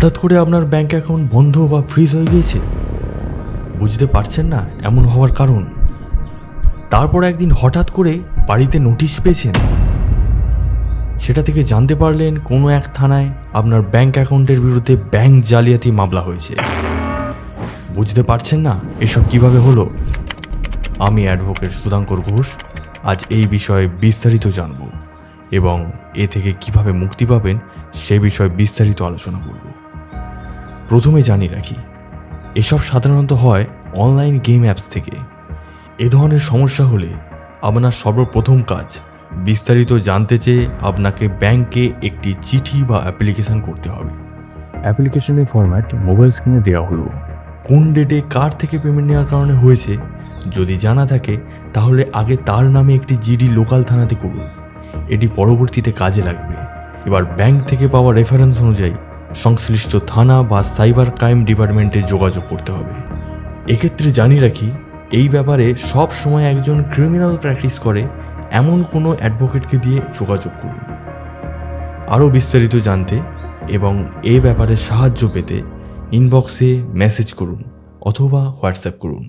হঠাৎ করে আপনার ব্যাংক অ্যাকাউন্ট বন্ধ বা ফ্রিজ হয়ে গিয়েছে, বুঝতে পারছেন না এমন হওয়ার কারণ। তারপর একদিন হঠাৎ করে বাড়িতে নোটিশ পেয়েছেন, সেটা থেকে জানতে পারলেন কোনো এক থানায় আপনার ব্যাংক অ্যাকাউন্টের বিরুদ্ধে ব্যাংক জালিয়াতি মামলা হয়েছে। বুঝতে পারছেন না এসব কিভাবে হলো। আমি অ্যাডভোকেট সুধাঙ্কর ঘোষ আজ এই বিষয়ে বিস্তারিত জানব এবং এ থেকে কিভাবে মুক্তি পাবেন সে বিষয়ে বিস্তারিত আলোচনা করব। প্রথমে জানিয়ে রাখি, এসব সাধারণত হয় অনলাইন গেম অ্যাপস থেকে। এ ধরনের সমস্যা হলে আপনার সর্বপ্রথম কাজ বিস্তারিত জানতে চেয়ে আপনাকে ব্যাংকে একটি চিঠি বা অ্যাপ্লিকেশন করতে হবে। অ্যাপ্লিকেশনের ফরম্যাট মোবাইল স্ক্রিনে দেওয়া হলো। কোন ডেটে কার থেকে পেমেন্ট নেওয়ার কারণে হয়েছে যদি জানা থাকে তাহলে আগে তার নামে একটি জিডি লোকাল থানাতে করুন, এটি পরবর্তীতে কাজে লাগবে। এবার ব্যাংক থেকে পাওয়া রেফারেন্স অনুযায়ী সংশ্লিষ্ট থানা বা সাইবার ক্রাইম ডিপার্টমেন্টে যোগাযোগ করতে হবে। এক্ষেত্রে জানিয়ে রাখি, এই ব্যাপারে সব সময় একজন ক্রিমিনাল প্র্যাকটিস করে এমন কোনো অ্যাডভোকেটকে দিয়ে যোগাযোগ করুন। আরও বিস্তারিত জানতে এবং এ ব্যাপারে সাহায্য পেতে ইনবক্সে মেসেজ করুন অথবা হোয়াটসঅ্যাপ করুন।